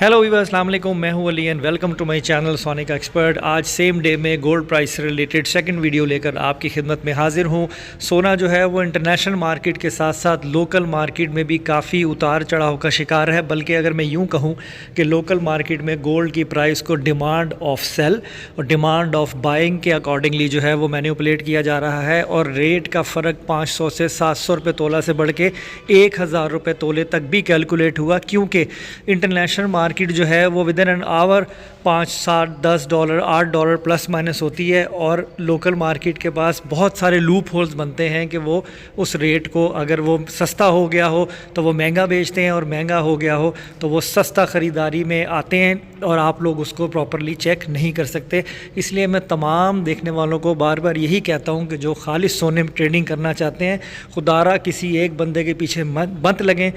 Hello Weaver, अस्सलाम वालेकुम। मैं हूं Ali and welcome to my channel Sonic Expert. आज सेम डे में गोल्ड प्राइस से रिलेटेड सेकंड वीडियो लेकर आपकी खिदमत में हाजिर हूं। सोना जो है वो इंटरनेशनल मार्केट के साथ साथ लोकल मार्केट में भी काफ़ी उतार चढ़ाव का शिकार है। बल्कि अगर मैं यूं कहूं कि लोकल मार्केट में गोल्ड की प्राइस को डिमांड ऑफ सेल और डिमांड ऑफ बाइंग के अकॉर्डिंगली जो है वो मैनिपुलेट किया जा रहा है और रेट का फ़र्क 500 से 700 रुपये तोला से बढ़ के 1000 रुपये तोले तक भी कैलकुलेट हुआ, क्योंकि इंटरनेशनल मार्केट जो है वो with in an hour 5, 7, $10, $8 plus minus होती है और लोकल मार्केट के पास बहुत सारे लूप होल्स बनते हैं कि वो उस रेट को, अगर वो सस्ता हो गया हो तो वो महंगा बेचते हैं और महंगा हो गया हो तो वो सस्ता ख़रीदारी में आते हैं और आप लोग उसको प्रॉपरली चेक नहीं कर सकते। इसलिए मैं तमाम देखने वालों को बार बार यही कहता हूँ कि जो खालिस सोने में ट्रेडिंग करना चाहते हैं, खुदारा किसी एक बंदे के पीछे मत लगें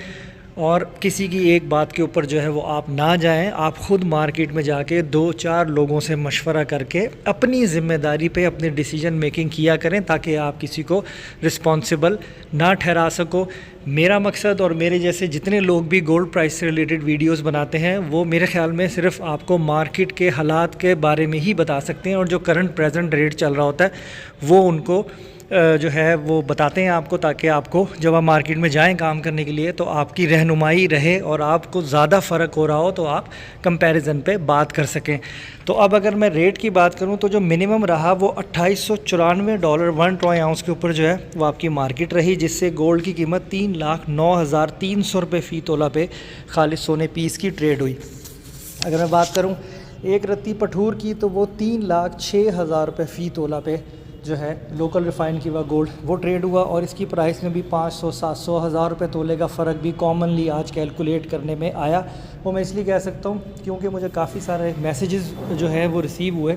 और किसी की एक बात के ऊपर जो है वो आप ना जाएं। आप ख़ुद मार्केट में जाके 2-4 लोगों से मशवरा करके अपनी ज़िम्मेदारी पे अपनी डिसीजन मेकिंग किया करें, ताकि आप किसी को रिस्पॉन्सिबल ना ठहरा सको। मेरा मकसद और मेरे जैसे जितने लोग भी गोल्ड प्राइस से रिलेटेड वीडियोस बनाते हैं वो मेरे ख़्याल में सिर्फ आपको मार्केट के हालात के बारे में ही बता सकते हैं और जो करंट प्रेजेंट रेट चल रहा होता है वो उनको जो है वो बताते हैं आपको, ताकि आपको जब आप मार्केट में जाएं काम करने के लिए तो आपकी रहनुमाई रहे और आपको ज़्यादा फ़र्क हो रहा हो तो आप कंपैरिजन पे बात कर सकें। तो अब अगर मैं रेट की बात करूं तो जो मिनिमम रहा वो $2894 1 ट्रॉय आउंस के ऊपर जो है वो आपकी मार्केट रही, जिससे गोल्ड की कीमत 3,09,300 रुपये फ़ी तोला पे खालिस सोने पीस की ट्रेड हुई। अगर मैं बात करूँ एक रत्ती पठूर की तो वो 3,06,000 रुपये फ़ी तोला पे जो है लोकल रिफ़ाइंड की हुआ गोल्ड वो ट्रेड हुआ और इसकी प्राइस में भी 500, 700, 1000 रुपये तोले का फ़र्क भी कॉमनली आज कैलकुलेट करने में आया। वो मैं इसलिए कह सकता हूँ क्योंकि मुझे काफ़ी सारे मैसेजेस जो है वो रिसीव हुए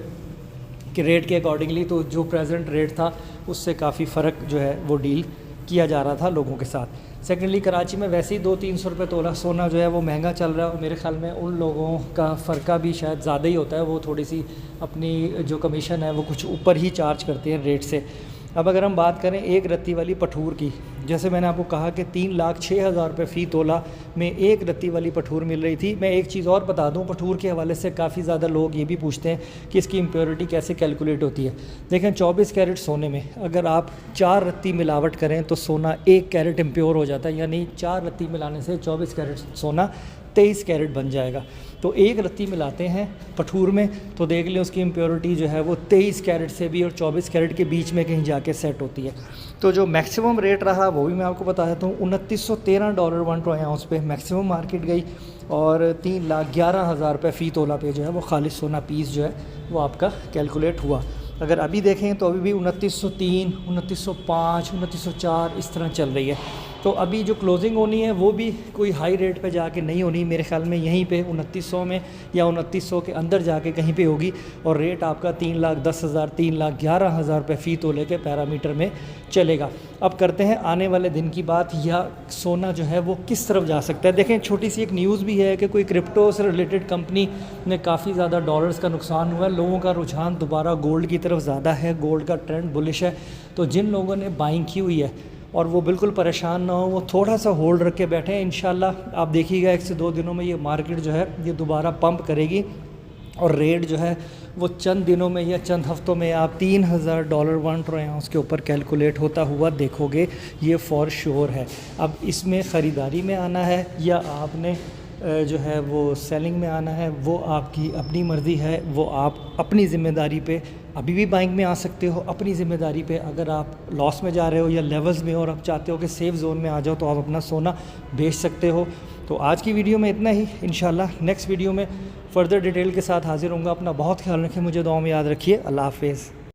कि रेट के अकॉर्डिंगली तो जो प्रेजेंट रेट था उससे काफ़ी फ़र्क जो है वो डील किया जा रहा था लोगों के साथ। सेकेंडली कराची में वैसे ही 200-300 रुपये तोला सोना जो है वो महंगा चल रहा है और मेरे ख्याल में उन लोगों का फ़र्क भी शायद ज़्यादा ही होता है, वो थोड़ी सी अपनी जो कमीशन है वो कुछ ऊपर ही चार्ज करते हैं रेट से। अब अगर हम बात करें एक रत्ती वाली पठूर की, जैसे मैंने आपको कहा कि 3,06,000 रुपये फ़ी तोला में एक रत्ती वाली पठूर मिल रही थी। मैं एक चीज़ और बता दूं, पठूर के हवाले से काफ़ी ज़्यादा लोग ये भी पूछते हैं कि इसकी इम्प्योरिटी कैसे कैलकुलेट होती है। देखें 24 कैरेट सोने में अगर आप 4 रत्ती मिलावट करें तो सोना 1 कैरेट इम्प्योर हो जाता है, यानी 4 रत्ती मिलाने से 24 कैरेट सोना 23 कैरेट बन जाएगा। तो एक रत्ती मिलाते हैं पठूर में तो देख लें उसकी इम्प्योरिटी जो है वो 23 कैरेट से भी और 24 कैरेट के बीच में कहीं जाके सेट होती है। तो जो मैक्सिमम रेट रहा वो भी मैं आपको बता देता हूँ, $2913 1 ट्रॉय आउंस पे मैक्सिमम मार्केट गई और 3,11,000 रुपये फ़ी तोला पे जो है वो खालिस सोना पीस जो है वो आपका कैलकुलेट हुआ। अगर अभी देखें तो अभी भी 2903, 2905, 2904 इस तरह चल रही है। तो अभी जो क्लोजिंग होनी है वो भी कोई हाई रेट पे जाके नहीं होनी, मेरे ख्याल में यहीं पे 2900 में या 2900 के अंदर जाके कहीं पे होगी और रेट आपका 3,10,000, 3,11,000 रुपये फ़ी तोले के पैरामीटर में चलेगा। अब करते हैं आने वाले दिन की बात, या सोना जो है वो किस तरफ जा सकता है। देखें छोटी सी एक न्यूज़ भी है कि कोई क्रिप्टो से रिलेटेड कंपनी में काफ़ी ज़्यादा डॉलर्स का नुकसान हुआ है, लोगों का रुझान दोबारा गोल्ड की तरफ ज़्यादा है, गोल्ड का ट्रेंड बुलिश है। तो जिन लोगों ने बाइंग की हुई है और वो बिल्कुल परेशान ना हो, वो थोड़ा सा होल्ड रख के बैठे हैं। इंशाल्लाह आप देखिएगा 1 से 2 दिनों में ये मार्केट जो है ये दोबारा पंप करेगी और रेट जो है वो चंद दिनों में या चंद हफ्तों में आप $3,000 1 ट्रॉय आउंस के ऊपर कैलकुलेट होता हुआ देखोगे, ये फॉर श्योर है। अब इसमें ख़रीदारी में आना है या आपने जो है वो सेलिंग में आना है, वो आपकी अपनी मर्ज़ी है। वो आप अपनी ज़िम्मेदारी पे अभी भी बाइंग में आ सकते हो, अपनी ज़िम्मेदारी पे। अगर आप लॉस में जा रहे हो या लेवल्स में और आप चाहते हो कि सेफ़ जोन में आ जाओ तो आप अपना सोना बेच सकते हो। तो आज की वीडियो में इतना ही। इंशाल्लाह नेक्स्ट वीडियो में फ़र्दर डिटेल के साथ हाज़िर होऊंगा। अपना बहुत ख्याल रखें, मुझे दुआ में याद रखिए। अल्लाह हाफ़िज़।